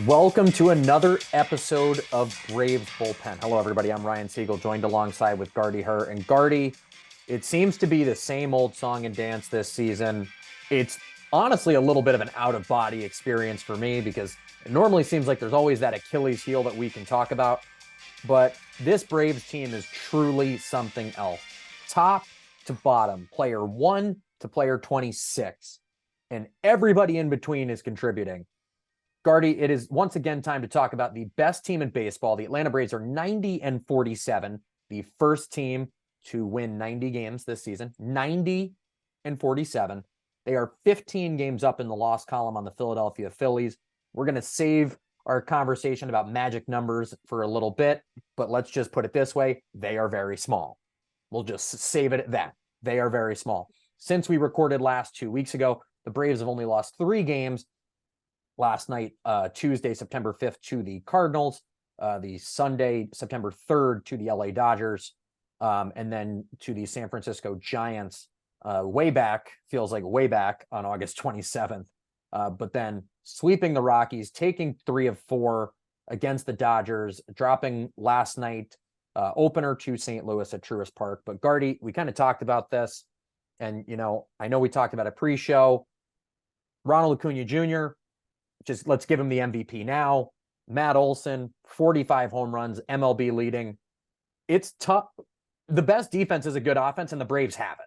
Welcome to another episode of Braves Bullpen. Hello, everybody. I'm Ryan Siegel, joined alongside with Gardie Her. And Gardie, it seems to be the same old song and dance this season. It's honestly a little bit of an out-of-body experience for me because it normally seems like there's always that Achilles heel that we can talk about. But this Braves team is truly something else. Top to bottom, player 1 to player 26. And everybody in between is contributing. Gardie, it is once again time to talk about the best team in baseball. The Atlanta Braves are 90-47, the first team to win 90 games this season. 90-47. They are 15 games up in the loss column on the Philadelphia Phillies. We're going to save our conversation about magic numbers for a little bit, but let's just put it this way. They are very small. We'll just save it at that. They are very small. Since we recorded last 2 weeks ago, the Braves have only lost 3 games. Last night, Tuesday, September 5th, to the Cardinals, the Sunday, September 3rd, to the LA Dodgers, and then to the San Francisco Giants way back, feels like way back on August 27th. But then sweeping the Rockies, taking 3 of 4 against the Dodgers, dropping last night, opener to St. Louis at Truist Park. But Gardie, we kind of talked about this, and, I know we talked about it pre-show. Ronald Acuna Jr., just let's give him the MVP now. Matt Olson, 45 home runs, MLB leading. It's tough. The best defense is a good offense, and the Braves have it.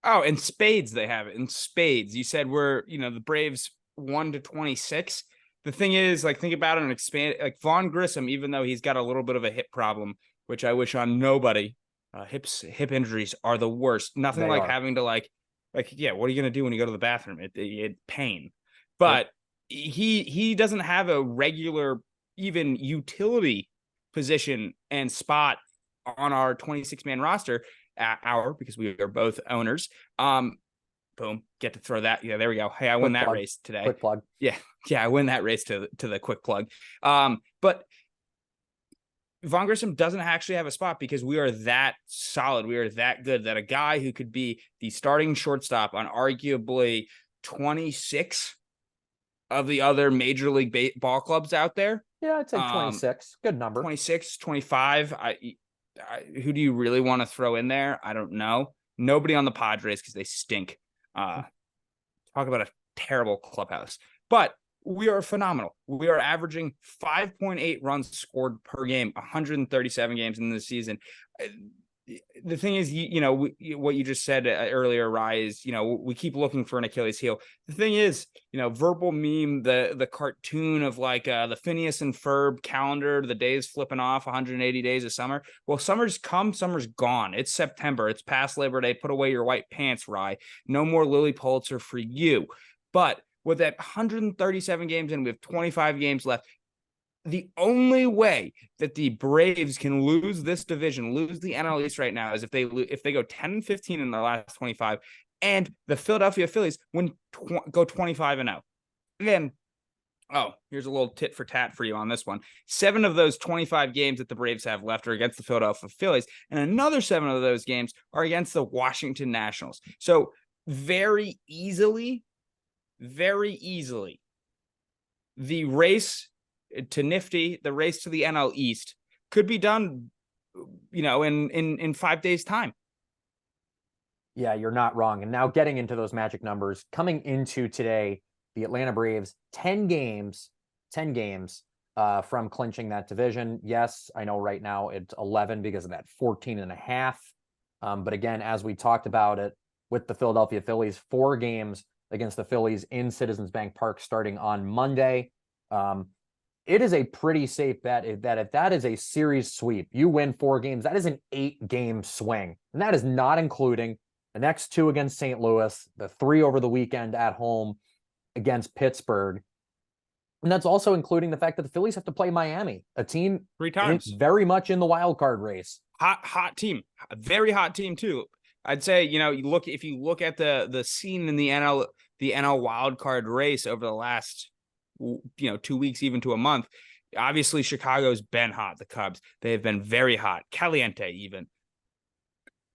Oh, in spades, they have it. In spades. You said the Braves 1-26. The thing is, think about it and expand. Like Vaughn Grissom, even though he's got a little bit of a hip problem, which I wish on nobody. Hip injuries are the worst. Nothing They like are. having to what are you going to do when you go to the bathroom? It pain. But he doesn't have a regular, even utility position and spot on our 26-man roster. Because we are both owners. Boom, get to throw that. Yeah, there we go. Hey, I win that race today. Quick plug. Yeah, I win that race to the quick plug. But Vaughn Grissom doesn't actually have a spot because we are that solid. We are that good that a guy who could be the starting shortstop on arguably 26 of the other major league ball clubs out there. Yeah, I'd say 26. Good number. 26, 25. Who do you really want to throw in there? I don't know. Nobody on the Padres because they stink. Talk about a terrible clubhouse. But we are phenomenal. We are averaging 5.8 runs scored per game, 137 games in this season. The thing is, what you just said earlier, Rye, is, we keep looking for an Achilles heel. The thing is, verbal meme, the cartoon of the Phineas and Ferb calendar, the days flipping off, 180 days of summer. Well, summer's come, summer's gone. It's September. It's past Labor Day. Put away your white pants, Rye. No more Lily Pulitzer for you. But with that 137 games in, we have 25 games left. The only way that the Braves can lose this division, lose the NL East right now, is if they go 10-15 in their last 25, and the Philadelphia Phillies go 25-0. Then, here's a little tit for tat for you on this one. 7 of those 25 games that the Braves have left are against the Philadelphia Phillies, and another 7 of those games are against the Washington Nationals. So very easily, the race to Nifty, the race to the NL East could be done, in 5 days' time. Yeah, you're not wrong. And now getting into those magic numbers, coming into today, the Atlanta Braves, 10 games from clinching that division. Yes, I know right now it's 11 because of that 14.5. But again, as we talked about it with the Philadelphia Phillies, 4 games against the Phillies in Citizens Bank Park starting on Monday. It is a pretty safe bet that if that is a series sweep, you win 4 games, that is an 8-game swing. And that is not including the next 2 against St. Louis, the 3 over the weekend at home against Pittsburgh. And that's also including the fact that the Phillies have to play Miami, a team 3 times very much in the wild card race. Hot team, a very hot team too. I'd say, if you look at the scene in the NL wild card race over the last 2 weeks, even to a month. Obviously, Chicago's been hot. The Cubs, they have been very hot. Caliente, even.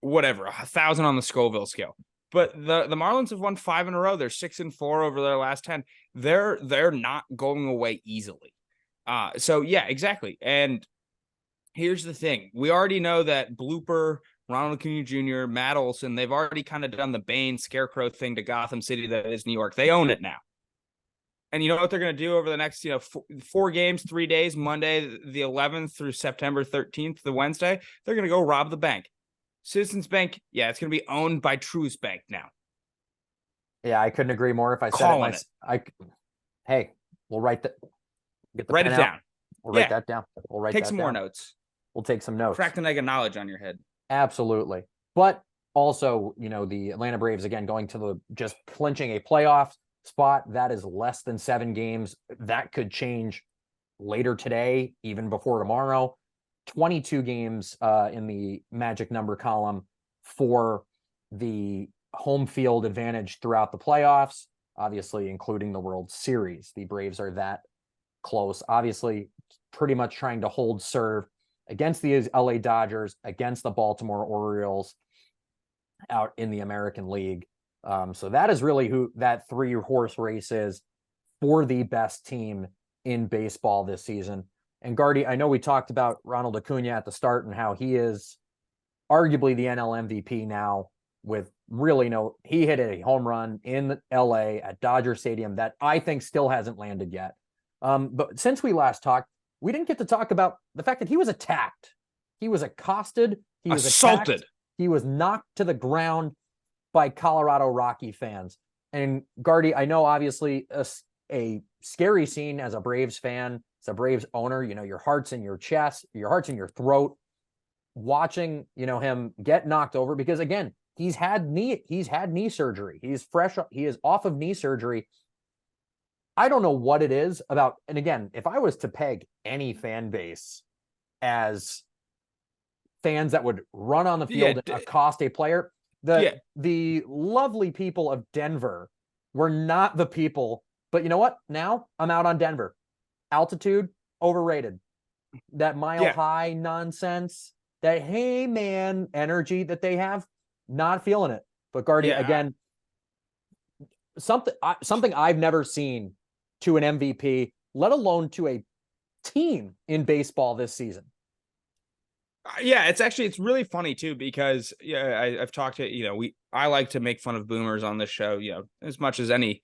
Whatever, 1,000 on the Scoville scale. But the Marlins have won 5 in a row. They're 6-4 over their last 10. They're not going away easily. So yeah, exactly. And here's the thing. We already know that Blooper, Ronald Acuna Jr., Matt Olson, they've already kind of done the Bane Scarecrow thing to Gotham City that is New York. They own it now. And you know what they're going to do over the next, 4 games, 3 days, Monday, the 11th through September 13th, the Wednesday, they're going to go rob the bank. Citizens Bank, yeah, it's going to be owned by Truist Bank now. Yeah, I couldn't agree more if I said it. Hey, we'll write that. Write it down. We'll write that down. We'll write Take some more notes. We'll take some notes. Crack the egg of knowledge on your head. Absolutely. But also, the Atlanta Braves, again, going to just clinching a playoff spot. That is less than 7 games. That could change later today, even before tomorrow. 22 games in the magic number column for the home field advantage throughout the playoffs, obviously including the World Series. The Braves are that close, obviously pretty much trying to hold serve against the LA Dodgers, against the Baltimore Orioles out in the American League. So that is really who that 3-horse race is for the best team in baseball this season. And Gardie, I know we talked about Ronald Acuna at the start and how he is arguably the NL MVP now with he hit a home run in LA at Dodger Stadium that I think still hasn't landed yet. But since we last talked, we didn't get to talk about the fact that he was attacked. He was accosted. He was assaulted. Attacked, he was knocked to the ground by Colorado Rocky fans. And Gardie, I know obviously a scary scene as a Braves fan, as a Braves owner, your heart's in your chest, your heart's in your throat, watching, him get knocked over because again, he's had knee surgery. He's fresh. He is off of knee surgery. I don't know what it is about. And again, if I was to peg any fan base as fans that would run on the field and accost a player, the lovely people of Denver were not the people. But you know what? Now I'm out on Denver. Altitude, overrated. That mile high nonsense, that hey man energy that they have, not feeling it. But Gardie, again, something I've never seen to an MVP, let alone to a team in baseball this season. Yeah, it's really funny too because I've talked to I like to make fun of boomers on this show, as much as any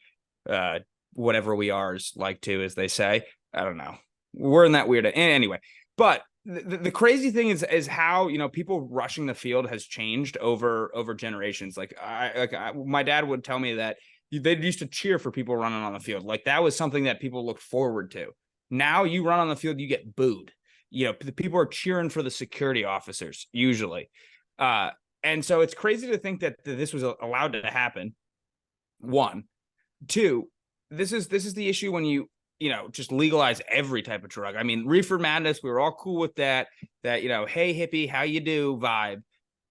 whatever we are's like to, as they say. I don't know. We're in that weird anyway. But the crazy thing is how people rushing the field has changed over generations. My dad would tell me that they used to cheer for people running on the field. Like that was something that people looked forward to. Now you run on the field, you get booed. The people are cheering for the security officers usually. And so it's crazy to think that this was allowed to happen. 1, 2, this is the issue when you just legalize every type of drug. I mean, reefer madness, we were all cool with that, hey hippie, how you do vibe.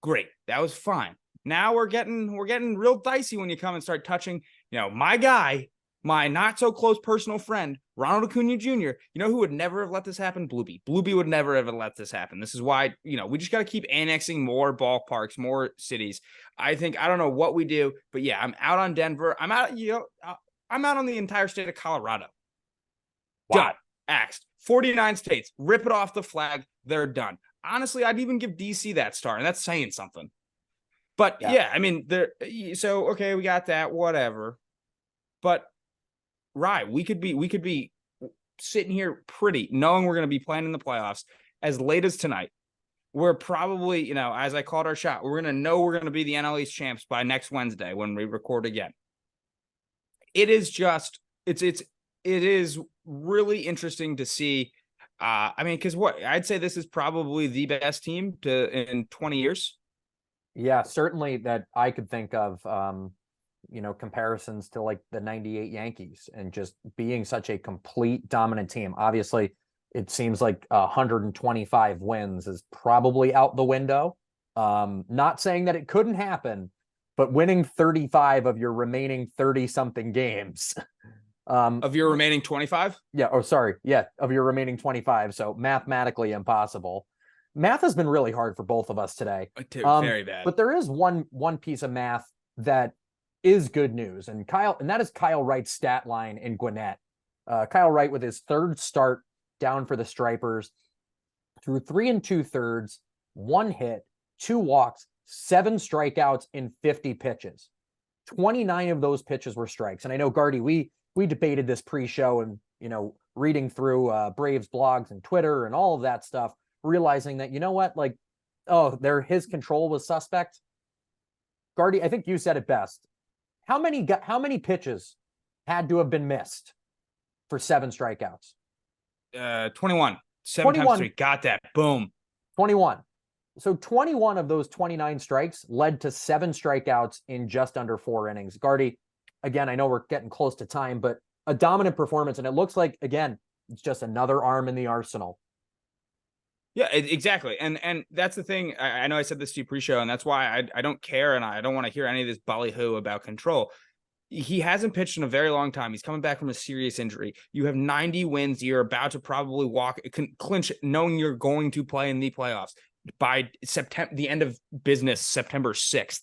Great. That was fine. Now we're getting real dicey when you come and start touching, my guy, my not so close personal friend, Ronald Acuna Jr. Who would never have let this happen? Blueby. Blueby would never have let this happen. This is why, we just got to keep annexing more ballparks, more cities. I don't know what we do, but yeah, I'm out on Denver. I'm out, I'm out on the entire state of Colorado. Wow. Done. Axed. 49 states. Rip it off the flag. They're done. Honestly, I'd even give DC that star, and that's saying something. But yeah I mean, so okay, we got that, whatever. But right, we could be sitting here knowing we're going to be playing in the playoffs as late as tonight. We're probably, as I called our shot, we're going to know we're going to be the NL East champs by next Wednesday when we record again. It is just, it is really interesting to see. Because I'd say this is probably the best team in 20 years. Yeah, certainly that I could think of, comparisons to like the 98 Yankees and just being such a complete dominant team. Obviously, it seems like 125 wins is probably out the window. Not saying that it couldn't happen, but winning 35 of your remaining 30-something games. Of your remaining 25? Yeah. Oh, sorry. Yeah. Of your remaining 25. So mathematically impossible. Math has been really hard for both of us today. Very bad. But there is one piece of math that is good news. And that is Kyle Wright's stat line in Gwinnett. Kyle Wright with his third start down for the Stripers through 3 2/3, 1 hit, 2 walks, 7 strikeouts in 50 pitches. 29 of those pitches were strikes. And I know, Gardie, we debated this pre-show and, reading through Braves blogs and Twitter and all of that stuff, realizing that, like, his control was suspect. Gardie, I think you said it best. How many pitches had to have been missed for 7 strikeouts? 21. 7 21. times 3. Got that. Boom. 21. So 21 of those 29 strikes led to 7 strikeouts in just under 4 innings. Gardie, again, I know we're getting close to time, but a dominant performance. And it looks like, again, it's just another arm in the arsenal. Yeah, exactly. And that's the thing. I know I said this to you pre-show, and that's why I don't care, and I don't want to hear any of this ballyhoo about control. He hasn't pitched in a very long time. He's coming back from a serious injury. You have 90 wins. You're about to probably clinch, knowing you're going to play in the playoffs by September, the end of business, September 6th.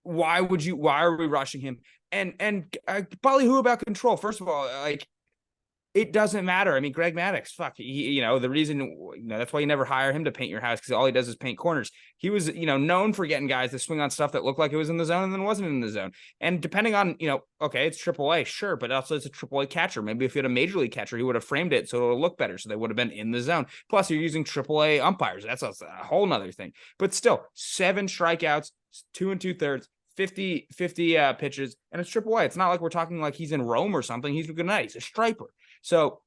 Why are we rushing him? And ballyhoo about control. First of all, like, it doesn't matter. I mean, Greg Maddux, the reason, that's why you never hire him to paint your house, because all he does is paint corners. He was, known for getting guys to swing on stuff that looked like it was in the zone and then wasn't in the zone. And depending on, okay, it's AAA, sure, but also it's a AAA catcher. Maybe if you had a major league catcher, he would have framed it so it would look better, so they would have been in the zone. Plus, you're using AAA umpires. That's a whole nother thing. But still, 7 strikeouts, 2 2/3. 50 pitches, and it's AAA. It's not like we're talking like he's in Rome or something. He's a good night. He's a striper. So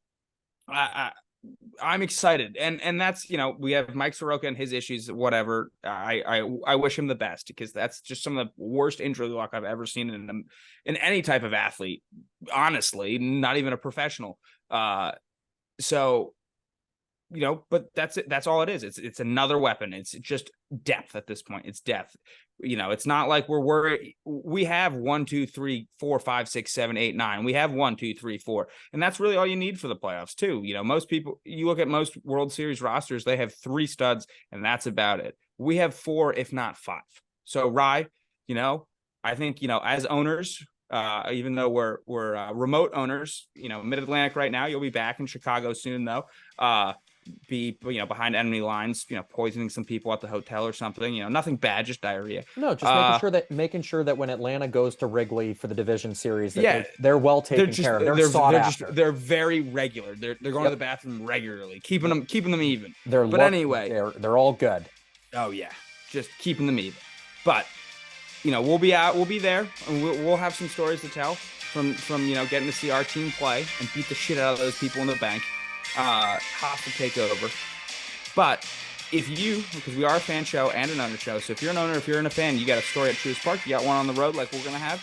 I'm excited. And that's, we have Mike Soroka and his issues, whatever. I wish him the best, because that's just some of the worst injury luck I've ever seen in any type of athlete, honestly, not even a professional. So, but that's it. That's all it is. It's another weapon. It's just depth at this point. It's depth. It's not like we're worried. We have 1, 2, 3, 4, 5, 6, 7, 8, 9. We have 1, 2, 3, 4. And that's really all you need for the playoffs too. Most people, you look at most World Series rosters, they have 3 studs and that's about it. We have 4, if not 5. So Rye, I think, as owners, even though we're remote owners, Mid-Atlantic right now, you'll be back in Chicago soon though. Be behind enemy lines, poisoning some people at the hotel or something, nothing bad, just diarrhea. No, just making sure that when Atlanta goes to Wrigley for the division series, that they're well taken care of. They're sought after. They're very regular. They're going to the bathroom regularly, keeping them even. Anyway, they're all good. Oh yeah, just keeping them even. But we'll be out, we'll be there, and we'll have some stories to tell from getting to see our team play and beat the shit out of those people in the bank. Hostile takeover. But because we are a fan show and an owner show, so if you're an owner, if you're a fan, you got a story at Truist Park, you got one on the road like we're gonna have.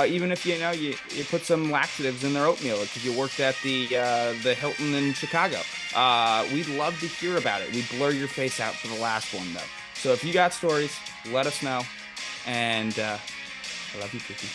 Even if you put some laxatives in their oatmeal, because you worked at the Hilton in Chicago, we'd love to hear about it. We'd blur your face out for the last one though. So if you got stories, let us know. And I love you, Cookie.